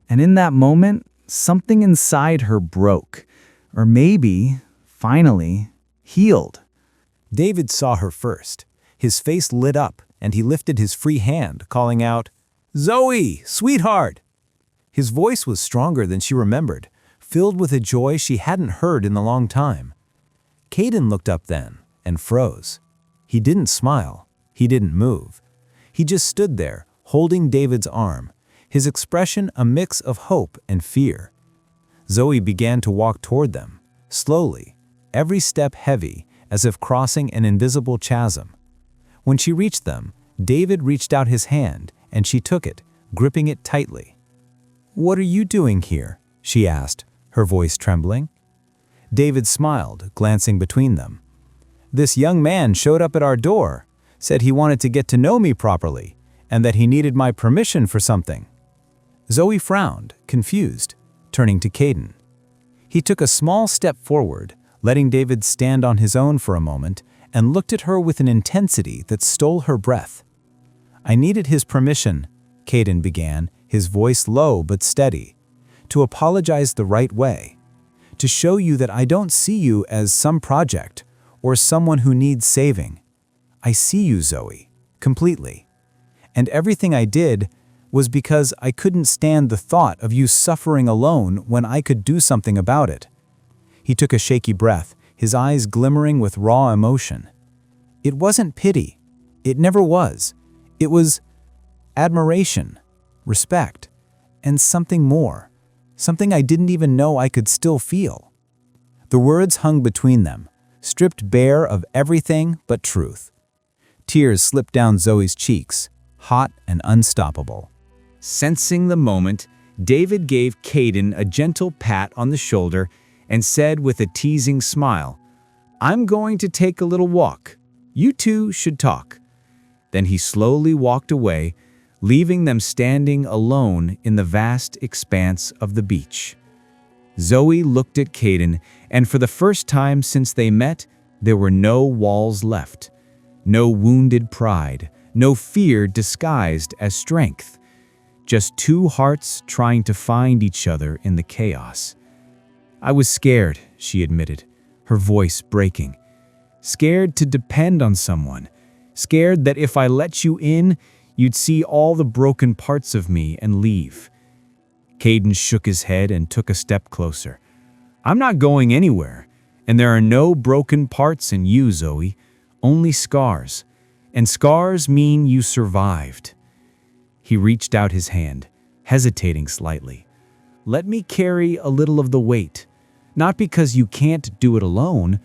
And in that moment, something inside her broke, or maybe, finally, healed. David saw her first, His face lit up, and he lifted his free hand, calling out, "Zoe, sweetheart!" His voice was stronger than she remembered, filled with a joy she hadn't heard in a long time. Kayden looked up then and froze. He didn't smile. He didn't move. He just stood there, holding David's arm, his expression a mix of hope and fear. Zoe began to walk toward them, slowly, every step heavy, as if crossing an invisible chasm. When she reached them, David reached out his hand, and she took it, gripping it tightly. "What are you doing here?" she asked, her voice trembling. David smiled, glancing between them. "This young man showed up at our door, said he wanted to get to know me properly, and that he needed my permission for something." Zoe frowned, confused, turning to Kayden. He took a small step forward, letting David stand on his own for a moment, and looked at her with an intensity that stole her breath. "I needed his permission," Kayden began, his voice low but steady, "to apologize the right way, to show you that I don't see you as some project or someone who needs saving. I see you, Zoe, completely. And everything I did was because I couldn't stand the thought of you suffering alone when I could do something about it." He took a shaky breath, his eyes glimmering with raw emotion. "It wasn't pity. It never was. It was admiration, respect, and something more, something I didn't even know I could still feel." The words hung between them, stripped bare of everything but truth. Tears slipped down Zoe's cheeks, hot and unstoppable. Sensing the moment, David gave Kayden a gentle pat on the shoulder and said with a teasing smile, "I'm going to take a little walk. You two should talk." Then he slowly walked away, leaving them standing alone in the vast expanse of the beach. Zoe looked at Kayden, and for the first time since they met, there were no walls left. No wounded pride, no fear disguised as strength. Just two hearts trying to find each other in the chaos. "I was scared," she admitted, her voice breaking. "Scared to depend on someone. Scared that if I let you in, you'd see all the broken parts of me and leave." Kayden shook his head and took a step closer. "I'm not going anywhere, and there are no broken parts in you, Zoe. Only scars. And scars mean you survived." He reached out his hand, hesitating slightly. "Let me carry a little of the weight, not because you can't do it alone,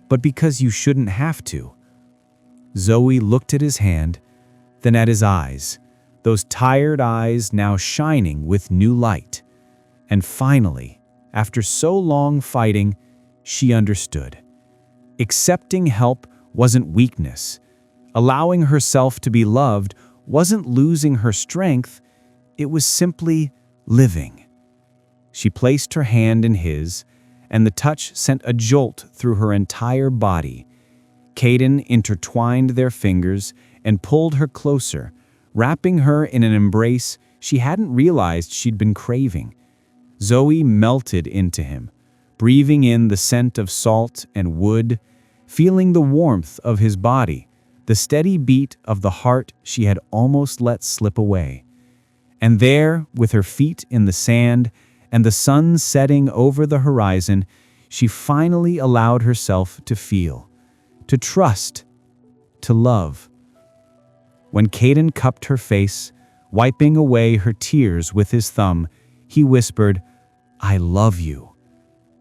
but because you shouldn't have to." Zoe looked at his hand, then at his eyes, those tired eyes now shining with new light. And finally, after so long fighting, she understood. Accepting help wasn't weakness. Allowing herself to be loved wasn't losing her strength, it was simply living. She placed her hand in his, and the touch sent a jolt through her entire body. Kayden intertwined their fingers and pulled her closer, wrapping her in an embrace she hadn't realized she'd been craving. Zoe melted into him, breathing in the scent of salt and wood, feeling the warmth of his body, the steady beat of the heart she had almost let slip away. And there, with her feet in the sand and the sun setting over the horizon, she finally allowed herself to feel, to trust, to love. When Kayden cupped her face, wiping away her tears with his thumb, he whispered, "I love you."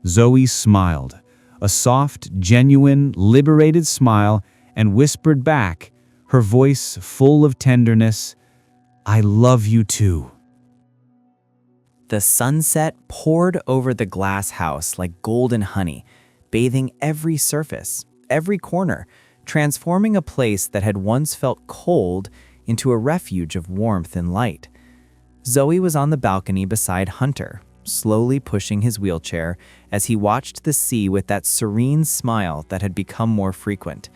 Zoe smiled, a soft, genuine, liberated smile, and whispered back, her voice full of tenderness, "I love you too." The sunset poured over the glass house like golden honey, bathing every surface, every corner, transforming a place that had once felt cold into a refuge of warmth and light. Zoe was on the balcony beside Hunter, slowly pushing his wheelchair as he watched the sea with that serene smile that had become more frequent.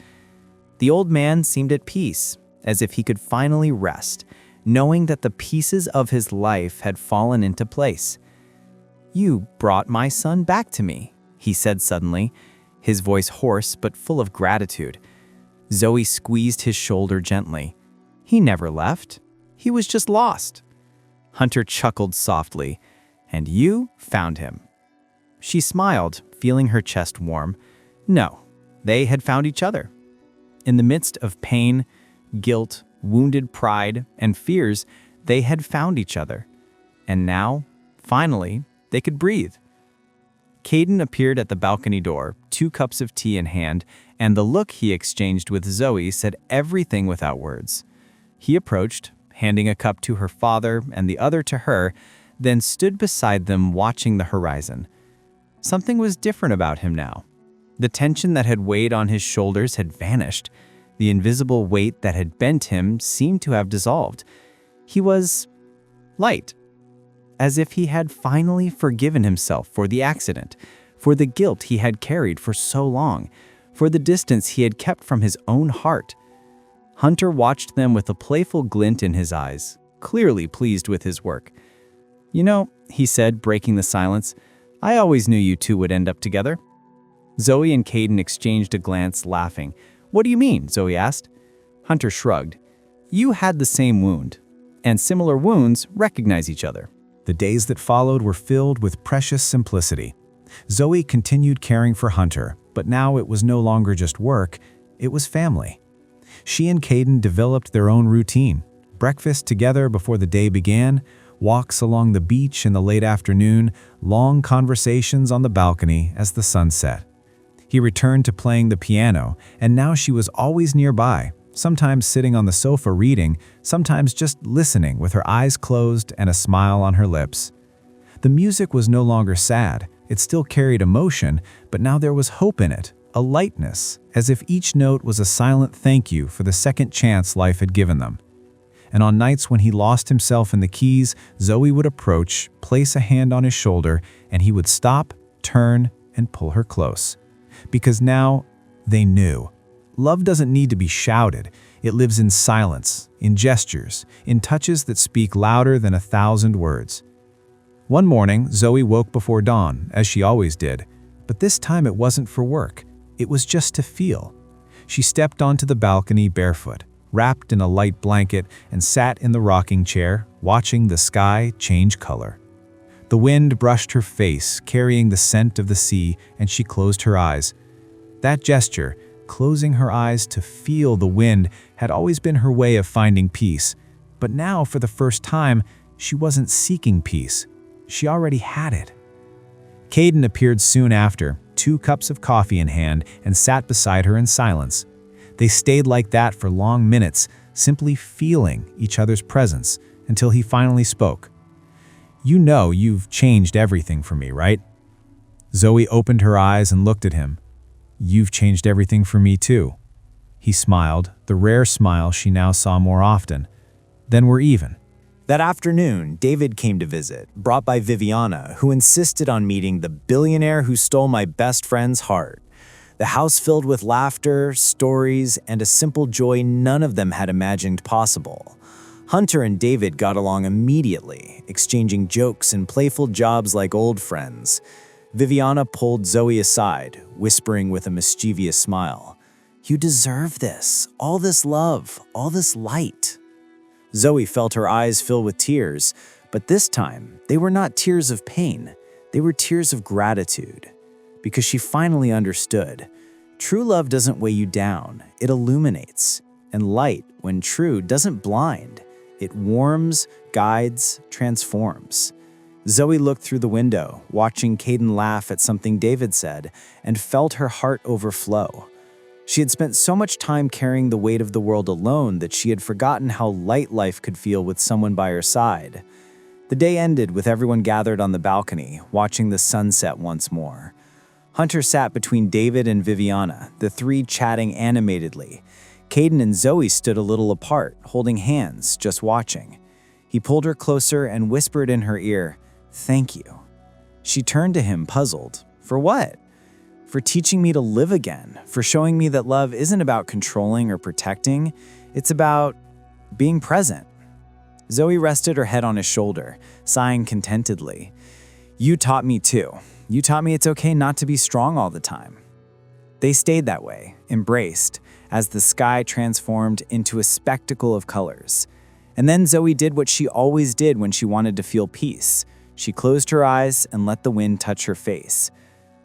The old man seemed at peace, as if he could finally rest, knowing that the pieces of his life had fallen into place. "You brought my son back to me," he said suddenly, his voice hoarse but full of gratitude. Zoe squeezed his shoulder gently. He never left. He was just lost. Hunter chuckled softly. And you found him. She smiled, feeling her chest warm. No, they had found each other. In the midst of pain, guilt, wounded pride, and fears, they had found each other. And now, finally, they could breathe. Kayden appeared at the balcony door, 2 cups of tea in hand, and the look he exchanged with Zoe said everything without words. He approached, handing a cup to her father and the other to her, then stood beside them watching the horizon. Something was different about him now. The tension that had weighed on his shoulders had vanished. The invisible weight that had bent him seemed to have dissolved. He was light, as if he had finally forgiven himself for the accident, for the guilt he had carried for so long, for the distance he had kept from his own heart. Hunter watched them with a playful glint in his eyes, clearly pleased with his work. "You know," he said, breaking the silence, "I always knew you two would end up together." Zoe and Kayden exchanged a glance, laughing. "What do you mean?" Zoe asked. Hunter shrugged. "You had the same wound, and similar wounds recognize each other." The days that followed were filled with precious simplicity. Zoe continued caring for Hunter, but now it was no longer just work, it was family. She and Kayden developed their own routine. Breakfast together before the day began, walks along the beach in the late afternoon, long conversations on the balcony as the sun set. He returned to playing the piano, and now she was always nearby, sometimes sitting on the sofa reading, sometimes just listening with her eyes closed and a smile on her lips. The music was no longer sad. It still carried emotion, but now there was hope in it, a lightness, as if each note was a silent thank you for the second chance life had given them. And on nights when he lost himself in the keys, Zoe would approach, place a hand on his shoulder, and he would stop, turn, and pull her close. Because now they knew. Love doesn't need to be shouted. It lives in silence, in gestures, in touches that speak louder than 1,000 words. One morning, Zoe woke before dawn, as she always did, but this time it wasn't for work. It was just to feel. She stepped onto the balcony barefoot, wrapped in a light blanket, and sat in the rocking chair, watching the sky change color. The wind brushed her face, carrying the scent of the sea, and she closed her eyes. That gesture, closing her eyes to feel the wind, had always been her way of finding peace. But now, for the first time, she wasn't seeking peace. She already had it. Kayden appeared soon after, 2 cups of coffee in hand, and sat beside her in silence. They stayed like that for long minutes, simply feeling each other's presence, until he finally spoke. "You know you've changed everything for me, right?" Zoe opened her eyes and looked at him. "You've changed everything for me too." He smiled, the rare smile she now saw more often. "Then we're even." That afternoon, David came to visit, brought by Viviana, who insisted on meeting the billionaire who stole my best friend's heart. The house filled with laughter, stories, and a simple joy none of them had imagined possible. Hunter and David got along immediately, exchanging jokes and playful jobs like old friends. Viviana pulled Zoe aside, whispering with a mischievous smile, "You deserve this, all this love, all this light." Zoe felt her eyes fill with tears, but this time, they were not tears of pain. They were tears of gratitude, because she finally understood. True love doesn't weigh you down, it illuminates. And light, when true, doesn't blind. It warms, guides, transforms. Zoe looked through the window, watching Kayden laugh at something David said, and felt her heart overflow. She had spent so much time carrying the weight of the world alone that she had forgotten how light life could feel with someone by her side. The day ended with everyone gathered on the balcony, watching the sunset once more. Hunter sat between David and Viviana, the 3 chatting animatedly. Kayden and Zoe stood a little apart, holding hands, just watching. He pulled her closer and whispered in her ear, "Thank you." She turned to him, puzzled. For what? For teaching me to live again, for showing me that love isn't about controlling or protecting, it's about being present. Zoe rested her head on his shoulder, sighing contentedly. "You taught me too. You taught me it's okay not to be strong all the time." They stayed that way, embraced. as the sky transformed into a spectacle of colors. And then Zoe did what she always did when she wanted to feel peace. She closed her eyes and let the wind touch her face.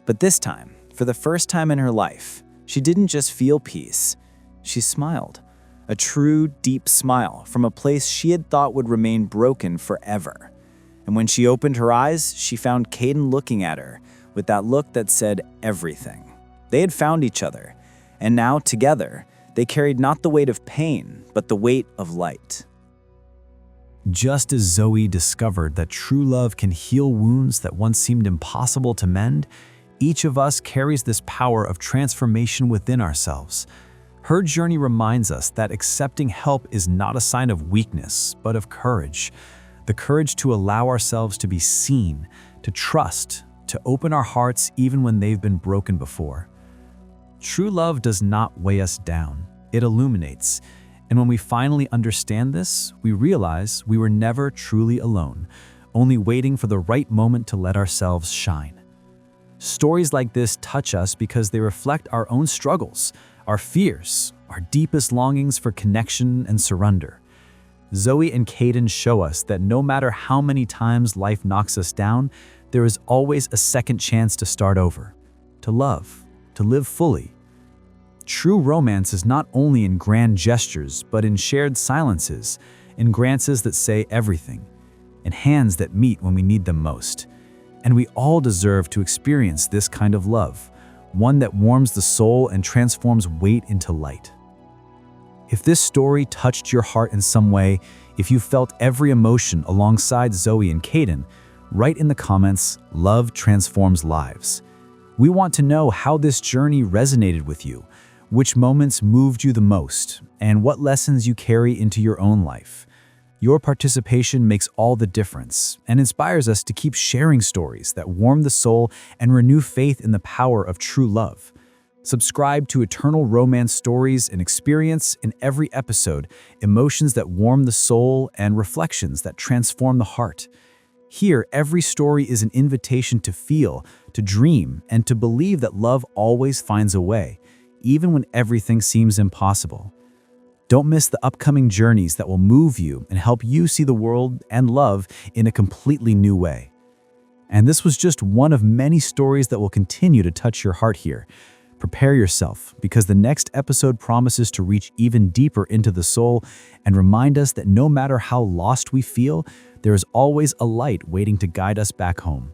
But this time, for the first time in her life, she didn't just feel peace. She smiled. A true, deep smile from a place she had thought would remain broken forever. And when she opened her eyes, she found Kayden looking at her with that look that said everything. They had found each other, and now, together, they carried not the weight of pain, but the weight of light. Just as Zoe discovered that true love can heal wounds that once seemed impossible to mend, each of us carries this power of transformation within ourselves. Her journey reminds us that accepting help is not a sign of weakness, but of courage. The courage to allow ourselves to be seen, to trust, to open our hearts even when they've been broken before. True love does not weigh us down. It illuminates. And when we finally understand this, we realize we were never truly alone, only waiting for the right moment to let ourselves shine. Stories like this touch us because they reflect our own struggles, our fears, our deepest longings for connection and surrender. Zoe and Kayden show us that no matter how many times life knocks us down, there is always a second chance to start over, to love, to live fully. True romance is not only in grand gestures, but in shared silences, in glances that say everything, in hands that meet when we need them most. And we all deserve to experience this kind of love, one that warms the soul and transforms weight into light. If this story touched your heart in some way, if you felt every emotion alongside Zoe and Kayden, write in the comments, "Love transforms lives." We want to know how this journey resonated with you, which moments moved you the most, and what lessons you carry into your own life. Your participation makes all the difference and inspires us to keep sharing stories that warm the soul and renew faith in the power of true love. Subscribe to Eternal Romance Stories and experience in every episode emotions that warm the soul and reflections that transform the heart. Here, every story is an invitation to feel, to dream, and to believe that love always finds a way, even when everything seems impossible. Don't miss the upcoming journeys that will move you and help you see the world and love in a completely new way. And this was just one of many stories that will continue to touch your heart here. Prepare yourself, because the next episode promises to reach even deeper into the soul and remind us that no matter how lost we feel, there is always a light waiting to guide us back home.